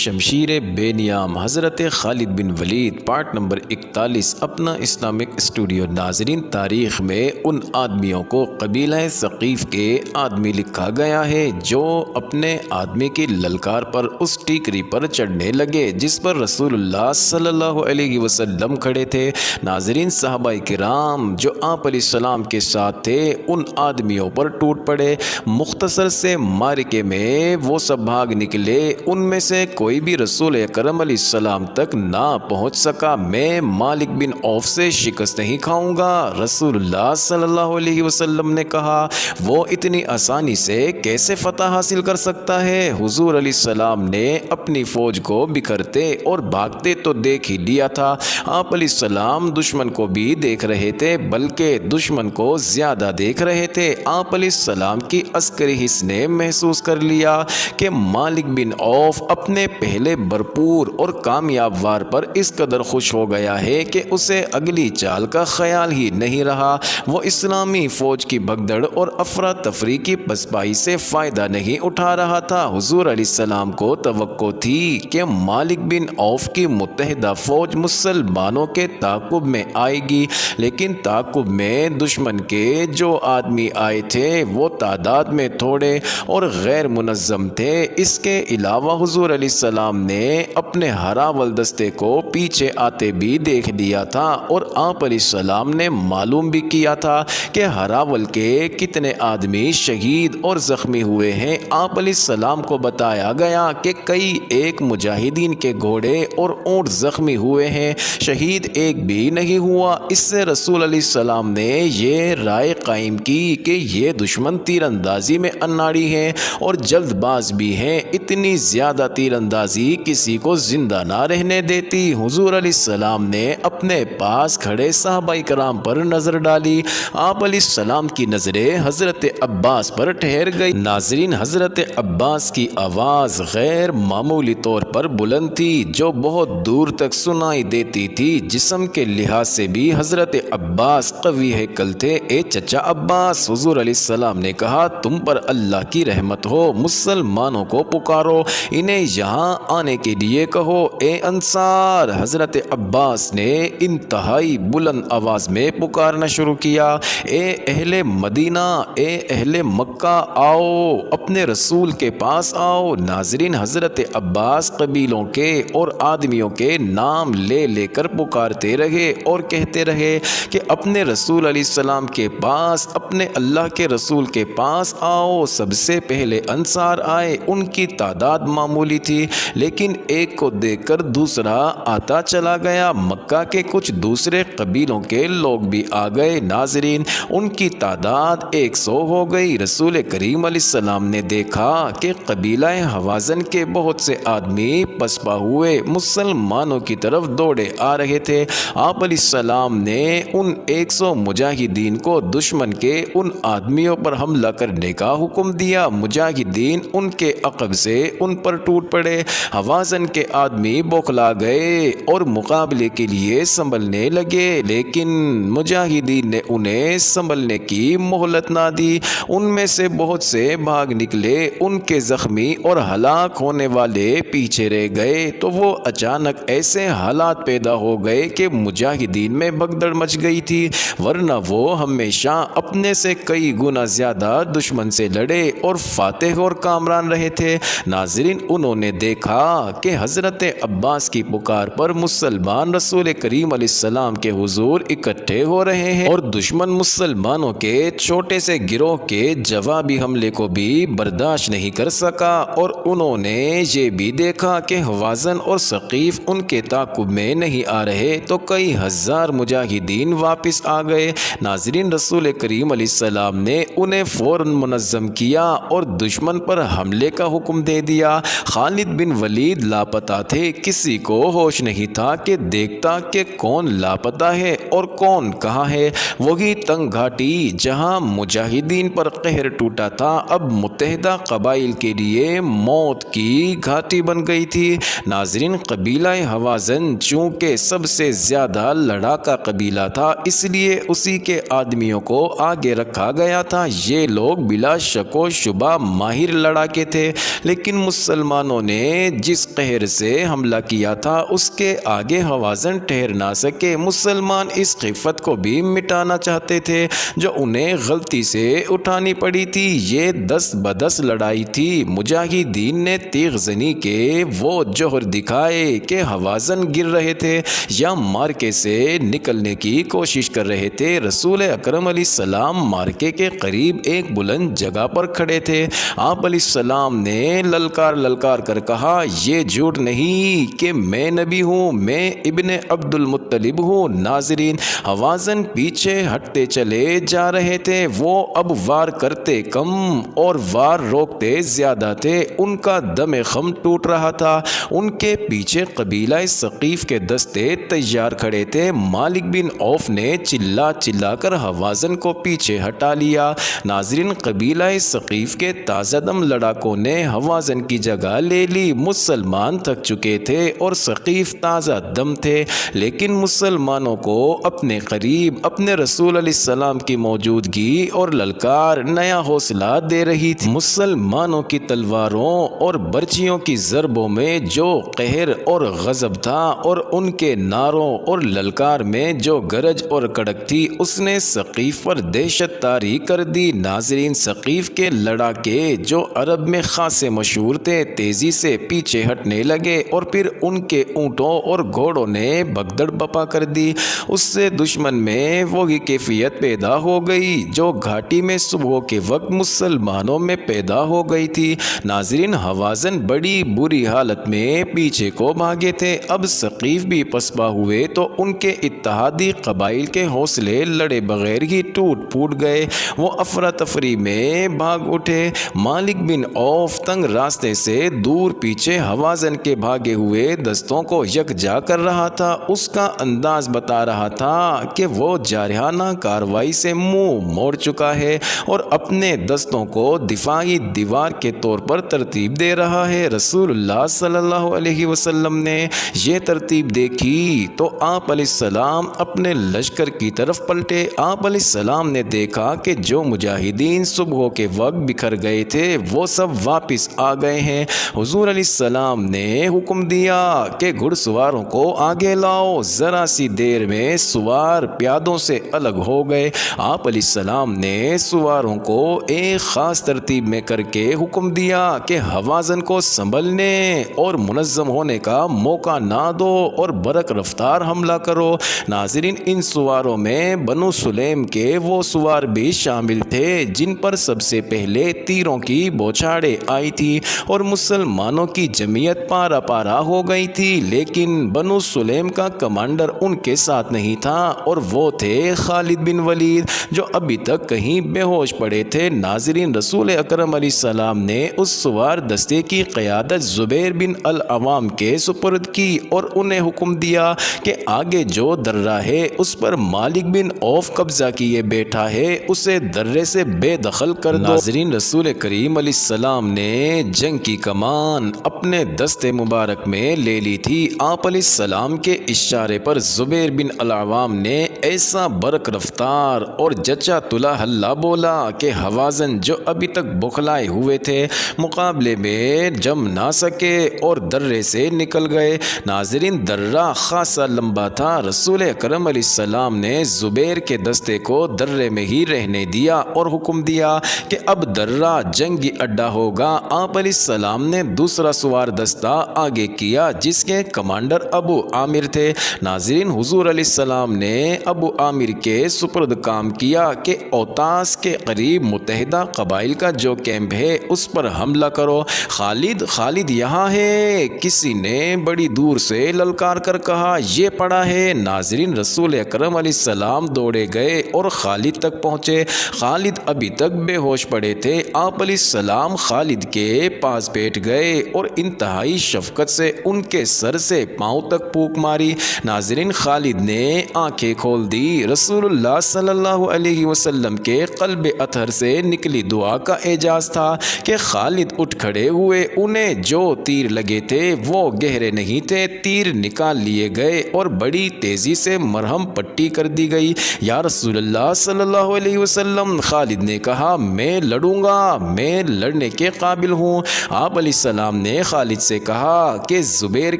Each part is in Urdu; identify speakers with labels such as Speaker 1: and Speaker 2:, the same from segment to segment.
Speaker 1: شمشیر بے نیام حضرت خالد بن ولید پارٹ نمبر 41 اپنا اسلامک اسٹوڈیو۔ ناظرین، تاریخ میں ان آدمیوں کو قبیلہ ثقیف کے آدمی لکھا گیا ہے جو اپنے آدمی کی للکار پر اس ٹیکری پر چڑھنے لگے جس پر رسول اللہ صلی اللہ علیہ وسلم کھڑے تھے۔ ناظرین، صحابہ کرام جو آپ علیہ السلام کے ساتھ تھے ان آدمیوں پر ٹوٹ پڑے۔ مختصر سے مارکے میں وہ سب بھاگ نکلے، ان میں سے کوئی بھی رسول اکرم علیہ السلام تک نہ پہنچ سکا۔ میں مالک بن عوف سے شکست نہیں کھاؤں گا۔ رسول اللہ صلی اللہ علیہ وسلم نے کہا، وہ اتنی آسانی سے کیسے فتح حاصل کر سکتا ہے؟ حضور علیہ السلام نے اپنی فوج کو بکھرتے اور بھاگتے تو دیکھ ہی لیا تھا۔ آپ علیہ السلام دشمن کو بھی دیکھ رہے تھے، بلکہ دشمن کو زیادہ دیکھ رہے تھے۔ آپ علیہ السلام کی عسکری حس نے محسوس کر لیا کہ مالک بن عوف اپنے پہلے بھرپور اور کامیاب وار پر اس قدر خوش ہو گیا ہے کہ اسے اگلی چال کا خیال ہی نہیں رہا۔ وہ اسلامی فوج کی بھگدڑ اور افراتفری کی پسپائی سے فائدہ نہیں اٹھا رہا تھا۔ حضور علیہ السلام کو توقع تھی کہ مالک بن عوف کی متحدہ فوج مسلمانوں کے تعاقب میں آئے گی، لیکن تعاقب میں دشمن کے جو آدمی آئے تھے وہ تعداد میں تھوڑے اور غیر منظم تھے۔ اس کے علاوہ حضور علیہ السلام نے اپنے ہراول دستے کو پیچھے آتے بھی دیکھ لیا تھا اور آپ علیہ السلام نے معلوم بھی کیا تھا کہ ہراول کے کتنے آدمی شہید اور زخمی ہوئے ہیں۔ آپ علیہ السلام کو بتایا گیا کہ کئی ایک مجاہدین کے گھوڑے اور اونٹ زخمی ہوئے ہیں، شہید ایک بھی نہیں ہوا۔ اس سے رسول علیہ السلام نے یہ رائے قائم کی کہ یہ دشمن تیر اندازی میں اناڑی ہیں اور جلد باز بھی ہیں، اتنی زیادہ تیر اندازی کسی کو زندہ نہ رہنے دیتی۔ حضور علیہ السلام نے اپنے پاس کھڑے صحابہ کرام پر نظر ڈالی۔ آپ علیہ السلام کی نظریں حضرت عباس پر ٹھہر گئی۔ ناظرین، حضرت عباس کی آواز غیر معمولی طور پر بلند تھی جو بہت دور تک سنائی دیتی تھی۔ جسم کے لحاظ سے بھی حضرت عباس قوی ہیکل تھے۔ اے چچا عباس، حضور علیہ السلام نے کہا، تم پر اللہ کی رحمت ہو، مسلمانوں کو پکارو، انہیں یہاں آنے کے لیے کہو۔ اے انصار، حضرت عباس نے انتہائی بلند آواز میں پکارنا شروع کیا، اے اہل مدینہ، اے اہل مکہ، آؤ اپنے رسول کے پاس آؤ۔ ناظرین، حضرت عباس قبیلوں کے اور آدمیوں کے نام لے لے کر پکارتے رہے اور کہتے رہے کہ اپنے رسول علیہ السلام کے پاس، اپنے اللہ کے رسول کے پاس آؤ۔ سب سے پہلے انصار آئے، ان کی تعداد معمولی تھی لیکن ایک کو دیکھ کر دوسرا آتا چلا گیا۔ مکہ کے کچھ دوسرے قبیلوں کے لوگ بھی آ گئے۔ ناظرین، ان کی تعداد 100 ہو گئی۔ رسول کریم علیہ السلام نے دیکھا کہ قبیلہ حوازن کے بہت سے آدمی پسپا ہوئے مسلمانوں کی طرف دوڑے آ رہے تھے۔ آپ علیہ السلام نے ان 100 مجاہدین کو دشمن کے ان آدمیوں پر حملہ کرنے کا حکم دیا۔ مجاہدین ان کے عقب سے ان پر ٹوٹ پڑے۔ حوازن کے آدمی بوکھلا گئے اور مقابلے کے لیے سنبھلنے لگے، لیکن مجاہدین نے انہیں سنبھلنے کی مہلت نہ دی۔ ان میں سے بہت سے بھاگ نکلے، ان کے زخمی اور ہلاک ہونے والے پیچھے رہ گئے تو وہ اچانک ایسے حالات پیدا ہو گئے کہ مجاہدین میں بھگدڑ مچ گئی تھی، ورنہ وہ ہمیشہ اپنے سے کئی گنا زیادہ دشمن سے لڑے اور فاتح اور کامران رہے تھے۔ ناظرین، انہوں نے دیکھا کہ حضرت عباس کی پکار پر مسلمان رسول کریم علیہ السلام کے حضور اکٹھے ہو رہے ہیں اور دشمن مسلمانوں کے چھوٹے سے گروہ کے جوابی حملے کو بھی برداشت نہیں کر سکا، اور انہوں نے یہ بھی دیکھا کہ حوازن اور ثقیف ان کے تعاقب میں نہیں آ رہے تو کئی ہزار مجاہدین واپس آ گئے۔ ناظرین، رسول کریم علیہ السلام نے انہیں فوراً منظم کیا اور دشمن پر حملے کا حکم دے دیا۔ خالد بن ولید لاپتہ تھے، کسی کو ہوش نہیں تھا کہ دیکھتا کہ کون لاپتہ ہے اور کون کہاں ہے۔ وہی تنگ گھاٹی جہاں مجاہدین پر قہر ٹوٹا تھا اب متحدہ قبائل کے لیے موت کی گھاٹی بن گئی تھی۔ ناظرین، قبیلہ حوازن چونکہ سب سے زیادہ لڑاکا قبیلہ تھا، اس لیے اسی کے آدمیوں کو آگے رکھا گیا تھا۔ یہ لوگ بلا شک و شبہ ماہر لڑاکے تھے۔ لیکن مسلمانوں نے جس قہر سے حملہ کیا تھا اس کے آگے ہوازن ٹھہر نہ سکے۔ مسلمان اس خفت کو بھی مٹانا چاہتے تھے جو انہیں غلطی سے اٹھانی پڑی تھی۔ یہ 10 بدس لڑائی تھی۔ مجاہدین نے تیغ زنی کے وہ جوہر دکھائے کہ ہوازن گر رہے تھے یا مارکے سے نکلنے کی کوشش کر رہے تھے۔ رسول اکرم علیہ السلام مارکے کے قریب ایک بلند جگہ پر کھڑے تھے۔ آپ علیہ السلام نے للکار کر کہا، یہ جھوٹ نہیں کہ میں نبی ہوں، میں ابن عبد المطلب ہوں۔ ناظرین، ہوازن پیچھے ہٹتے چلے جا رہے تھے۔ وہ اب وار کرتے کم اور وار روکتے زیادہ تھے۔ ان کا دم خم ٹوٹ رہا تھا۔ ان کے پیچھے قبیلہ ثقیف کے دستے تیار کھڑے تھے۔ مالک بن عوف نے چلا کر ہوازن کو پیچھے ہٹا لیا۔ ناظرین، قبیلہ ثقیف کے تازہ دم لڑاکوں نے ہوازن کی جگہ لے لی۔ مسلمان تھک چکے تھے اور ثقیف تازہ دم تھے، لیکن مسلمانوں کو اپنے قریب اپنے رسول علیہ السلام کی موجودگی اور للکار نیا حوصلہ دے رہی تھی۔ مسلمانوں کی تلواروں اور برچیوں کی ضربوں میں جو قہر اور غضب تھا اور ان کے نعروں اور للکار میں جو گرج اور کڑک تھی، اس نے ثقیف پر دہشت طاری کر دی۔ ناظرین، ثقیف کے لڑاکے جو عرب میں خاصے مشہور تھے تیزی سے پیچھے ہٹنے لگے اور پھر ان کے اونٹوں اور گھوڑوں نے بھگدڑ بپا کر دی۔ اس سے دشمن میں وہی کیفیت پیدا ہو گئی جو گھاٹی میں صبح کے وقت مسلمانوں میں پیدا ہو گئی تھی۔ ناظرین، ہوازن بڑی بری حالت میں پیچھے کو بھاگے تھے۔ اب ثقیف بھی پسپا ہوئے تو ان کے اتحادی قبائل کے حوصلے لڑے بغیر ہی ٹوٹ پھوٹ گئے۔ وہ افراتفری میں بھاگ اٹھے۔ مالک بن عوف تنگ راستے سے دور پیچھے ہوازن کے بھاگے ہوئے دستوں کو یکجا کر رہا تھا۔ اس کا انداز بتا رہا تھا کہ وہ جارحانہ کارروائی سے منہ موڑ چکا ہے اور اپنے دستوں کو دفاعی دیوار کے طور پر ترتیب دے رہا ہے۔ رسول اللہ صلی اللہ علیہ وسلم نے یہ ترتیب دیکھی تو آپ علیہ السلام اپنے لشکر کی طرف پلٹے۔ آپ علیہ السلام نے دیکھا کہ جو مجاہدین صبح کے وقت بکھر گئے تھے وہ سب واپس آ گئے ہیں۔ حضور علیہ السلام نے حکم دیا کہ گھڑ سواروں کو آگے لاؤ۔ ذرا سی دیر میں سوار پیادوں سے الگ ہو گئے۔ آپ علیہ السلام نے سواروں کو ایک خاص ترتیب میں کر کے حکم دیا کہ ہوازن کو سنبھلنے اور منظم ہونے کا موقع نہ دو اور برق رفتار حملہ کرو۔ ناظرین، ان سواروں میں بنو سلیم کے وہ سوار بھی شامل تھے جن پر سب سے پہلے تیروں کی بوچھاڑیں آئی تھی اور مسلمانوں کی جمعیت پارا پارا ہو گئی تھی، لیکن بنو سلیم کا کمانڈر ان کے ساتھ نہیں تھا اور وہ تھے خالد بن ولید جو ابھی تک کہیں بے ہوش پڑے تھے۔ ناظرین، رسول اکرم علیہ السلام نے اس سوار دستے کی قیادت زبیر بن العوام کے سپرد کی اور انہیں حکم دیا کہ آگے جو درہ ہے اس پر مالک بن عوف قبضہ کیے بیٹھا ہے، اسے درے سے بے دخل کر دو۔ ناظرین، رسول کریم علیہ السلام نے جنگ کی کمان اپنے دستے مبارک میں لے لی تھی۔ آپ علیہ السلام کے اشارے پر زبیر بن العوام نے ایسا برق رفتار اور جچا تلا ہلا بولا کہ ہوازن جو ابھی تک بخلائے ہوئے تھے مقابلے میں جم نہ سکے اور درے سے نکل گئے۔ ناظرین، درہ خاصا لمبا تھا۔ رسول اکرم علیہ السلام نے زبیر کے دستے کو درے میں ہی رہنے دیا اور حکم دیا کہ اب درہ جنگی اڈا ہوگا۔ آپ علیہ السلام نے دوسرا سوار دستہ آگے کیا جس کے کمانڈر ابو عامر تھے۔ ناظرین، حضور علیہ السلام نے ابو عامر کے سپرد کام کیا کہ اوتاس کے قریب متحدہ قبائل کا جو کیمپ ہے اس پر حملہ کرو۔ خالد یہاں ہے، کسی نے بڑی دور سے للکار کر کہا۔ یہ پڑا ہے۔ ناظرین، رسول اکرم علیہ السلام دوڑے گئے اور خالد تک پہنچے۔ خالد ابھی تک بے ہوش پڑے تھے۔ آپ علیہ السلام خالد کے پاس بیٹھ گئے اور انتہائی شفقت سے ان کے سر سے پاؤں تک پھونک ماری۔ ناظرین، خالد نے آنکھیں کھول دی۔ رسول اللہ صلی اللہ علیہ وسلم کے قلب اطہر سے نکلی دعا کا اعجاز تھا کہ خالد اٹھ کھڑے ہوئے۔ انہیں جو تیر لگے تھے وہ گہرے نہیں تھے۔ تیر نکال لیے گئے اور بڑی تیزی سے مرہم پٹی کر دی گئی۔ یا رسول اللہ صلی اللہ علیہ وسلم، خالد نے کہا، میں لڑوں گا، میں لڑنے کے قابل شامل ہوں۔ آپ علیہ السلام نے خالد سے کہا کہ زبیر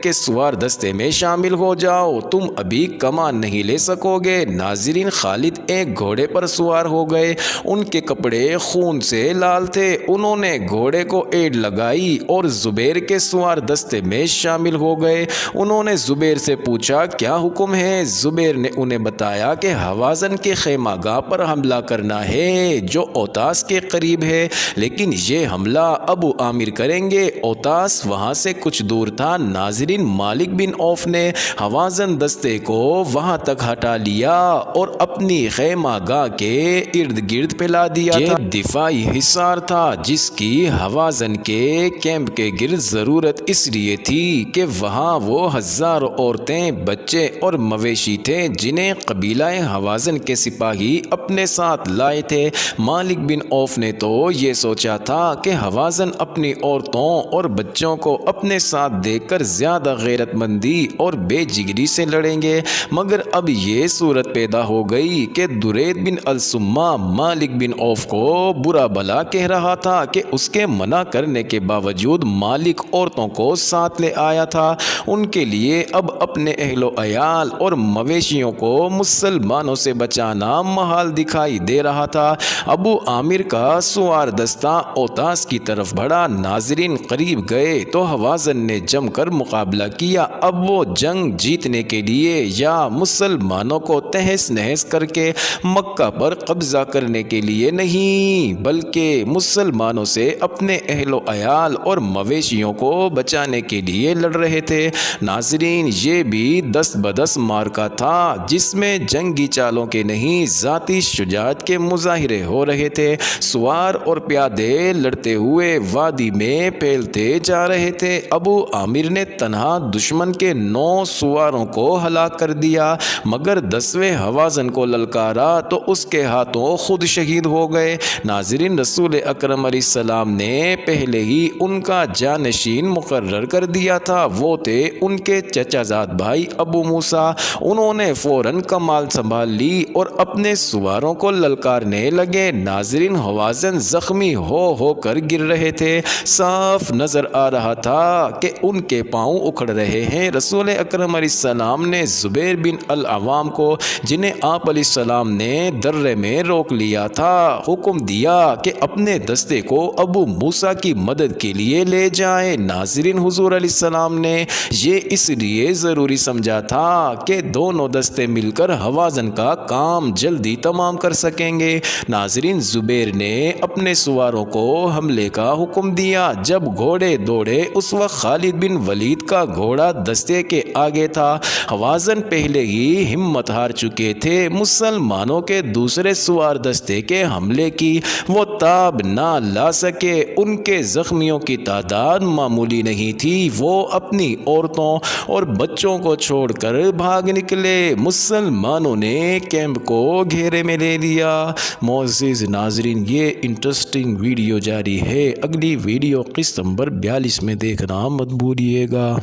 Speaker 1: کے سوار دستے میں شامل ہو جاؤ، تم ابھی کمان نہیں لے سکو گے۔ ناظرین، خالد ایک گھوڑے پر سوار ہو گئے۔ ان کے کپڑے خون سے لال تھے۔ انہوں نے گھوڑے کو ایڑ لگائی اور زبیر کے سوار دستے میں شامل ہو گئے۔ انہوں نے زبیر سے پوچھا کیا حکم ہے؟ زبیر نے انہیں بتایا کہ حوازن کے خیمہ گاہ پر حملہ کرنا ہے جو اوتاس کے قریب ہے، لیکن یہ حملہ ابو عامر کریں گے۔ اوتاس وہاں سے کچھ دور تھا۔ ناظرین، مالک بن عوف نے حوازن دستے کو وہاں تک ہٹا لیا اور اپنی خیمہ گاہ کے ارد گرد پھیلا دیا تھا۔ یہ دفاعی حصار تھا جس کی حوازن کے کیمپ کے گرد ضرورت اس لیے تھی کہ وہاں وہ ہزاروں عورتیں، بچے اور مویشی تھے جنہیں قبیلہ حوازن کے سپاہی اپنے ساتھ لائے تھے۔ مالک بن عوف نے تو یہ سوچا تھا کہ حوازن اپنی عورتوں اور بچوں کو اپنے ساتھ دیکھ کر زیادہ غیرت مندی اور بے جگری سے لڑیں گے، مگر اب یہ صورت پیدا ہو گئی کہ درید بن السمہ مالک بن عوف کو برا بھلا کہہ رہا تھا کہ اس کے منع کرنے کے باوجود مالک عورتوں کو ساتھ لے آیا تھا۔ ان کے لیے اب اپنے اہل و عیال اور مویشیوں کو مسلمانوں سے بچانا محال دکھائی دے رہا تھا۔ ابو عامر کا سوار دستہ اوتاس کی طرف بڑھا۔ ناظرین، قریب گئے تو حوازن نے جم کر مقابلہ کیا۔ اب وہ جنگ جیتنے کے لیے یا مسلمانوں کو تہس نہس کر کے مکہ پر قبضہ کرنے کے لیے نہیں، بلکہ مسلمانوں سے اپنے اہل و عیال اور مویشیوں کو بچانے کے لیے لڑ رہے تھے۔ ناظرین، یہ بھی دست بدست معرکہ تھا جس میں جنگی چالوں کے نہیں ذاتی شجاعت کے مظاہرے ہو رہے تھے۔ سوار اور پیادے لڑتے ہوئے وادی میں پھیلتے جا رہے تھے۔ ابو عامر نے تنہا دشمن کے 9 سواروں کو ہلاک کر دیا، مگر 10ویں حوازن کو للکارا تو اس کے ہاتھوں خود شہید ہو گئے۔ ناظرین، رسول اکرم علیہ السلام نے پہلے ہی ان کا جانشین مقرر کر دیا تھا، وہ تھے ان کے چچا زاد بھائی ابو موسیٰ۔ انہوں نے فوراً کمال سنبھال لی اور اپنے سواروں کو للکارنے لگے۔ ناظرین، حوازن زخمی ہو کر گر رہے تھے۔ صاف نظر آ رہا تھا کہ ان کے پاؤں اکھڑ رہے ہیں۔ رسول اکرم علیہ السلام نے زبیر بن العوام کو، جنہیں آپ علیہ السلام نے درے میں روک لیا تھا، حکم دیا کہ اپنے دستے کو ابو موسیٰ کی مدد کے لیے لے جائیں۔ ناظرین، حضور علیہ السلام نے یہ اس لیے ضروری سمجھا تھا کہ دونوں دستے مل کر حوازن کا کام جلدی تمام کر سکیں گے۔ ناظرین، زبیر نے اپنے سواروں کو حملے کا حکم دیا۔ جب گھوڑے دوڑے اس وقت خالد بن ولید کا گھوڑا دستے کے آگے تھا۔ حوازن پہلے ہی ہمت ہار چکے تھے۔ مسلمانوں کے دوسرے سوار دستے کے حملے کی وہ تاب نہ لا سکے۔ ان کے زخمیوں کی تعداد معمولی نہیں تھی۔ وہ اپنی عورتوں اور بچوں کو چھوڑ کر بھاگ نکلے۔ مسلمانوں نے کیمپ کو گھیرے میں لے لیا۔ معزز ناظرین، یہ انٹرسٹنگ ویڈیو جاری ہے۔ اگلی ویڈیو قسط نمبر 42 میں دیکھنا مت بھولیے گا۔